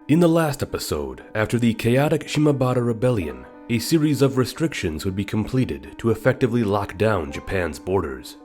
In the last episode, after the chaotic Shimabara Rebellion, a series of restrictions would be completed to effectively lock down Japan's borders.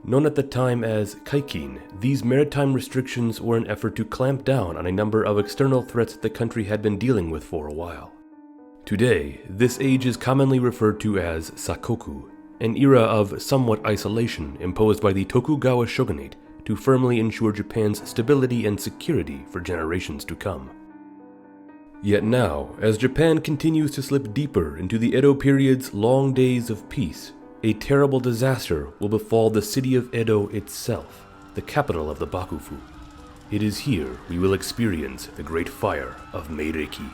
Known at the time as Kaikin, these maritime restrictions were an effort to clamp down on a number of external threats the country had been dealing with for a while. Today, this age is commonly referred to as Sakoku, an era of somewhat isolation imposed by the Tokugawa Shogunate to firmly ensure Japan's stability and security for generations to come. Yet now, as Japan continues to slip deeper into the Edo period's long days of peace, a terrible disaster will befall the city of Edo itself, the capital of the Bakufu. It is here we will experience the Great Fire of Meireki.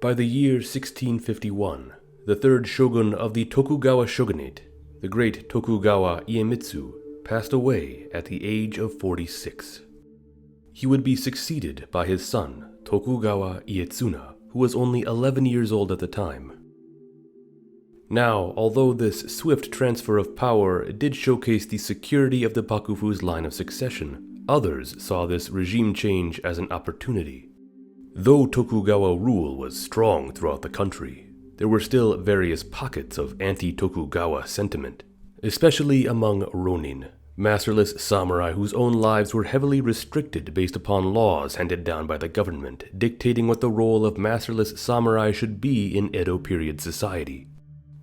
By the year 1651, the third shogun of the Tokugawa Shogunate, the great Tokugawa Iemitsu, passed away at the age of 46. He would be succeeded by his son, Tokugawa Ietsuna, who was only 11 years old at the time. Now, although this swift transfer of power did showcase the security of the Bakufu's line of succession, others saw this regime change as an opportunity. Though Tokugawa rule was strong throughout the country, there were still various pockets of anti-Tokugawa sentiment, especially among ronin, masterless samurai whose own lives were heavily restricted based upon laws handed down by the government, dictating what the role of masterless samurai should be in Edo period society.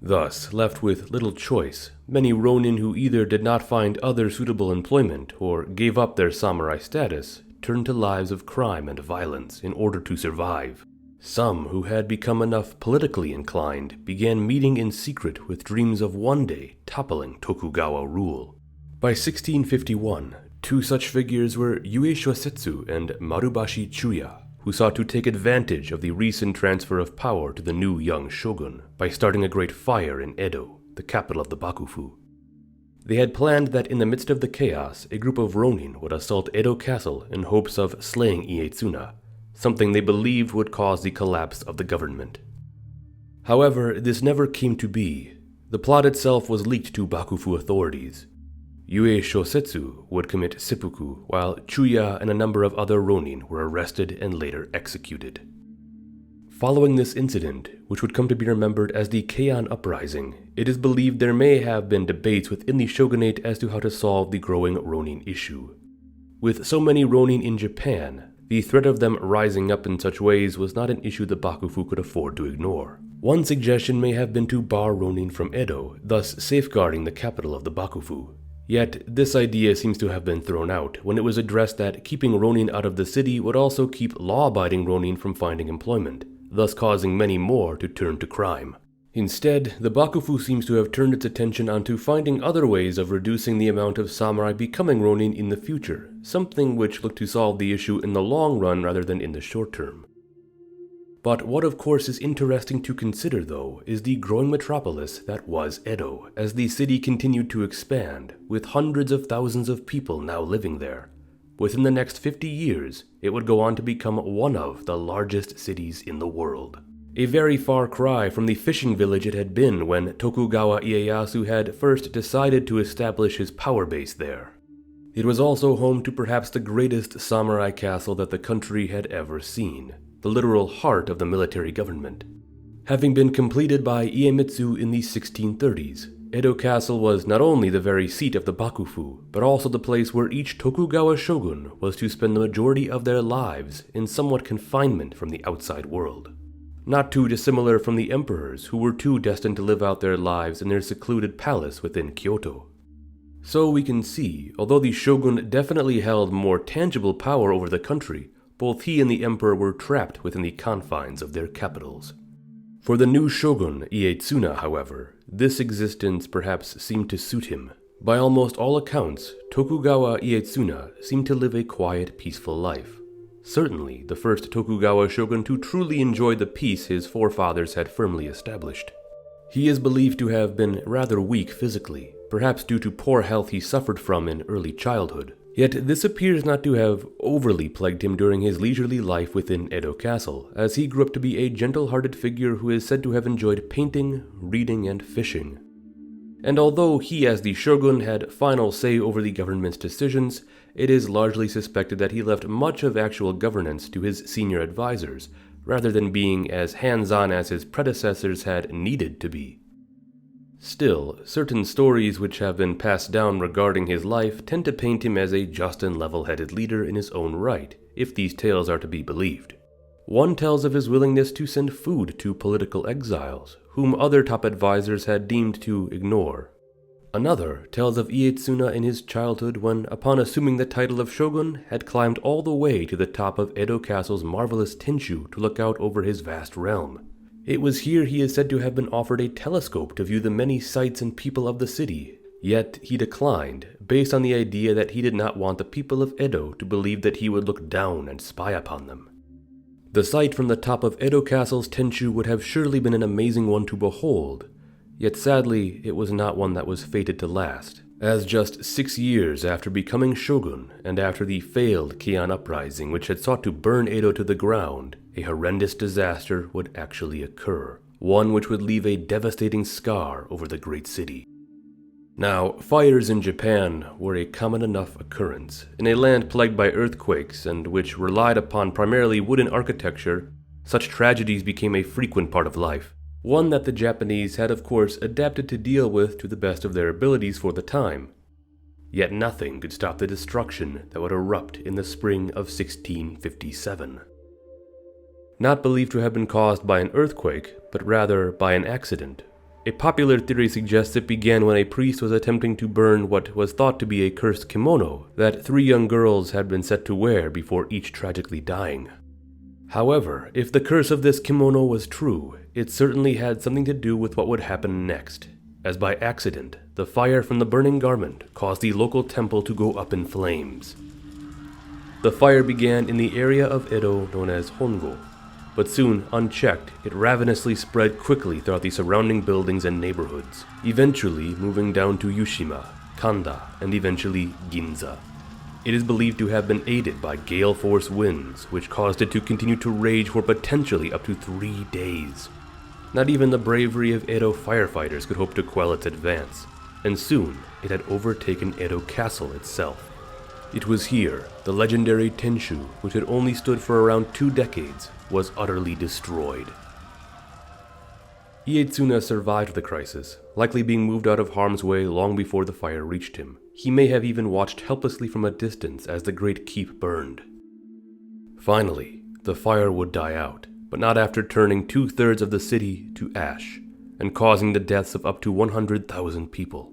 Thus, left with little choice, many ronin who either did not find other suitable employment or gave up their samurai status turned to lives of crime and violence in order to survive. Some who had become enough politically inclined began meeting in secret with dreams of one day toppling Tokugawa rule. By 1651, two such figures were Yue Shosetsu and Marubashi Chuya, who sought to take advantage of the recent transfer of power to the new young shogun by starting a great fire in Edo, the capital of the Bakufu. They had planned that in the midst of the chaos, a group of ronin would assault Edo Castle in hopes of slaying Ietsuna, something they believed would cause the collapse of the government. However, this never came to be. The plot itself was leaked to Bakufu authorities. Yue Shosetsu would commit seppuku, while Chuya and a number of other ronin were arrested and later executed. Following this incident, which would come to be remembered as the Keian Uprising, it is believed there may have been debates within the shogunate as to how to solve the growing ronin issue. With so many ronin in Japan, the threat of them rising up in such ways was not an issue the Bakufu could afford to ignore. One suggestion may have been to bar ronin from Edo, thus safeguarding the capital of the Bakufu. Yet, this idea seems to have been thrown out when it was addressed that keeping ronin out of the city would also keep law-abiding ronin from finding employment, thus causing many more to turn to crime. Instead, the Bakufu seems to have turned its attention onto finding other ways of reducing the amount of samurai becoming ronin in the future, something which looked to solve the issue in the long run rather than in the short term. But what of course is interesting to consider though is the growing metropolis that was Edo, as the city continued to expand, with hundreds of thousands of people now living there. Within the next 50 years, it would go on to become one of the largest cities in the world. A very far cry from the fishing village it had been when Tokugawa Ieyasu had first decided to establish his power base there. It was also home to perhaps the greatest samurai castle that the country had ever seen, the literal heart of the military government. Having been completed by Iemitsu in the 1630s, Edo Castle was not only the very seat of the Bakufu, but also the place where each Tokugawa shogun was to spend the majority of their lives in somewhat confinement from the outside world. Not too dissimilar from the emperors who were too destined to live out their lives in their secluded palace within Kyoto. So we can see, although the shogun definitely held more tangible power over the country, both he and the emperor were trapped within the confines of their capitals. For the new shogun, Ieyatsuna, however, this existence perhaps seemed to suit him. By almost all accounts, Tokugawa Ieyatsuna seemed to live a quiet, peaceful life. Certainly the first Tokugawa shogun to truly enjoy the peace his forefathers had firmly established. He is believed to have been rather weak physically, perhaps due to poor health he suffered from in early childhood. Yet this appears not to have overly plagued him during his leisurely life within Edo Castle, as he grew up to be a gentle-hearted figure who is said to have enjoyed painting, reading, and fishing. And although he as the shogun had final say over the government's decisions, it is largely suspected that he left much of actual governance to his senior advisors, rather than being as hands-on as his predecessors had needed to be. Still, certain stories which have been passed down regarding his life tend to paint him as a just and level-headed leader in his own right, if these tales are to be believed. One tells of his willingness to send food to political exiles, whom other top advisors had deemed to ignore. Another tells of Ieyatsuna in his childhood when, upon assuming the title of shogun, had climbed all the way to the top of Edo Castle's marvelous Tenshu to look out over his vast realm. It was here he is said to have been offered a telescope to view the many sights and people of the city, yet he declined, based on the idea that he did not want the people of Edo to believe that he would look down and spy upon them. The sight from the top of Edo Castle's Tenshu would have surely been an amazing one to behold, yet sadly it was not one that was fated to last, as just 6 years after becoming shogun and after the failed Heian uprising which had sought to burn Edo to the ground, a horrendous disaster would actually occur, one which would leave a devastating scar over the great city. Now, fires in Japan were a common enough occurrence. In a land plagued by earthquakes and which relied upon primarily wooden architecture, such tragedies became a frequent part of life, one that the Japanese had of course adapted to deal with to the best of their abilities for the time. Yet nothing could stop the destruction that would erupt in the spring of 1657. Not believed to have been caused by an earthquake, but rather by an accident. A popular theory suggests it began when a priest was attempting to burn what was thought to be a cursed kimono that 3 young girls had been set to wear before each tragically dying. However, if the curse of this kimono was true, it certainly had something to do with what would happen next, as by accident, the fire from the burning garment caused the local temple to go up in flames. The fire began in the area of Edo known as Hongo, but soon, unchecked, it ravenously spread quickly throughout the surrounding buildings and neighborhoods, eventually moving down to Yushima, Kanda, and eventually Ginza. It is believed to have been aided by gale force winds, which caused it to continue to rage for potentially up to 3 days. Not even the bravery of Edo firefighters could hope to quell its advance, and soon it had overtaken Edo Castle itself. It was here, the legendary Tenshu, which had only stood for around 2 decades, was utterly destroyed. Ieyatsuna survived the crisis, likely being moved out of harm's way long before the fire reached him. He may have even watched helplessly from a distance as the great keep burned. Finally, the fire would die out, but not after turning 2/3 of the city to ash, and causing the deaths of up to 100,000 people.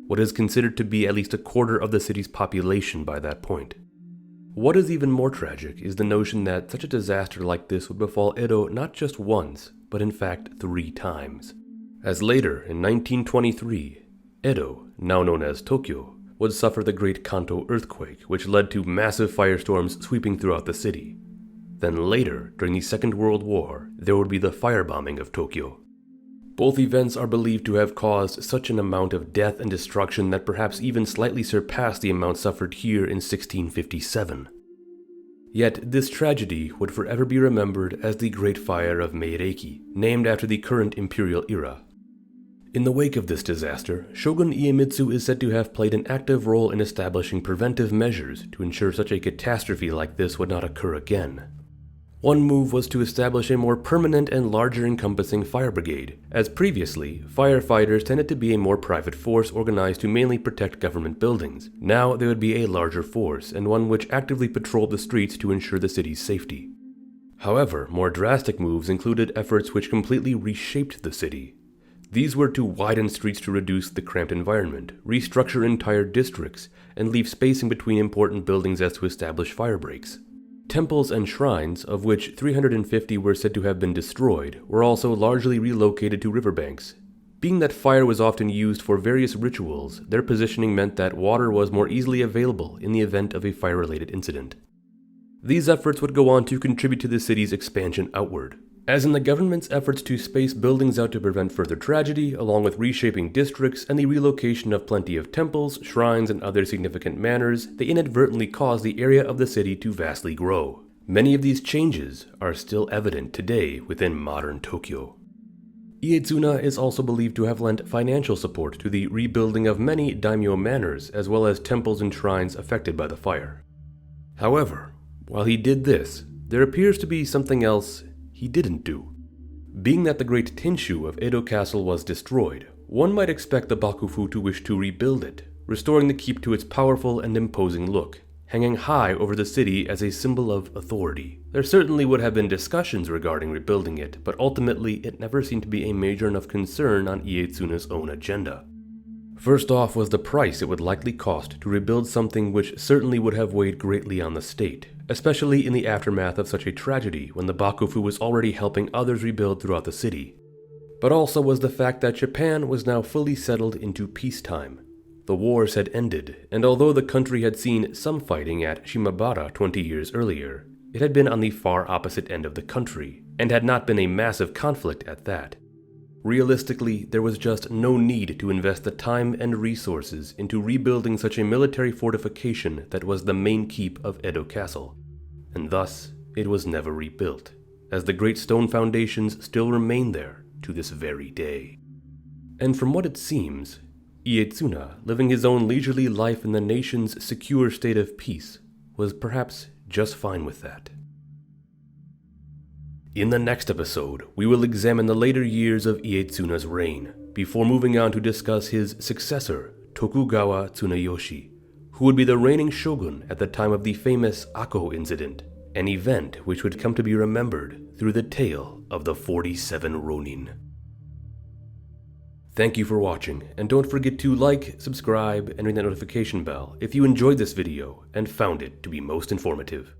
What is considered to be at least a quarter of the city's population by that point. What is even more tragic is the notion that such a disaster like this would befall Edo not just once, but in fact 3 times. As later, in 1923, Edo, now known as Tokyo, would suffer the Great Kanto earthquake, which led to massive firestorms sweeping throughout the city. Then later, during the Second World War, there would be the firebombing of Tokyo. Both events are believed to have caused such an amount of death and destruction that perhaps even slightly surpassed the amount suffered here in 1657. Yet this tragedy would forever be remembered as the Great Fire of Meireki, named after the current imperial era. In the wake of this disaster, Shogun Iemitsu is said to have played an active role in establishing preventive measures to ensure such a catastrophe like this would not occur again. One move was to establish a more permanent and larger encompassing fire brigade, as previously, firefighters tended to be a more private force organized to mainly protect government buildings. Now they would be a larger force, and one which actively patrolled the streets to ensure the city's safety. However, more drastic moves included efforts which completely reshaped the city. These were to widen streets to reduce the cramped environment, restructure entire districts, and leave spacing between important buildings as to establish fire breaks. Temples and shrines, of which 350 were said to have been destroyed, were also largely relocated to riverbanks. Being that fire was often used for various rituals, their positioning meant that water was more easily available in the event of a fire-related incident. These efforts would go on to contribute to the city's expansion outward. As in the government's efforts to space buildings out to prevent further tragedy, along with reshaping districts and the relocation of plenty of temples, shrines, and other significant manors, they inadvertently caused the area of the city to vastly grow. Many of these changes are still evident today within modern Tokyo. Ietsuna is also believed to have lent financial support to the rebuilding of many daimyo manors as well as temples and shrines affected by the fire. However, while he did this, there appears to be something else he didn't do. Being that the great Tinshu of Edo Castle was destroyed, one might expect the Bakufu to wish to rebuild it, restoring the keep to its powerful and imposing look, hanging high over the city as a symbol of authority. There certainly would have been discussions regarding rebuilding it, but ultimately it never seemed to be a major enough concern on Ietsuna's own agenda. First off was the price it would likely cost to rebuild something which certainly would have weighed greatly on the state, especially in the aftermath of such a tragedy when the Bakufu was already helping others rebuild throughout the city. But also was the fact that Japan was now fully settled into peacetime. The wars had ended, and although the country had seen some fighting at Shimabara 20 years earlier, it had been on the far opposite end of the country, and had not been a massive conflict at that. Realistically, there was just no need to invest the time and resources into rebuilding such a military fortification that was the main keep of Edo Castle, and thus it was never rebuilt, as the great stone foundations still remain there to this very day. And from what it seems, Ietsuna, living his own leisurely life in the nation's secure state of peace, was perhaps just fine with that. In the next episode, we will examine the later years of Ietsuna's reign, before moving on to discuss his successor, Tokugawa Tsunayoshi, who would be the reigning shogun at the time of the famous Akko incident, an event which would come to be remembered through the tale of the 47 Ronin. Thank you for watching, and don't forget to like, subscribe, and ring that notification bell if you enjoyed this video and found it to be most informative.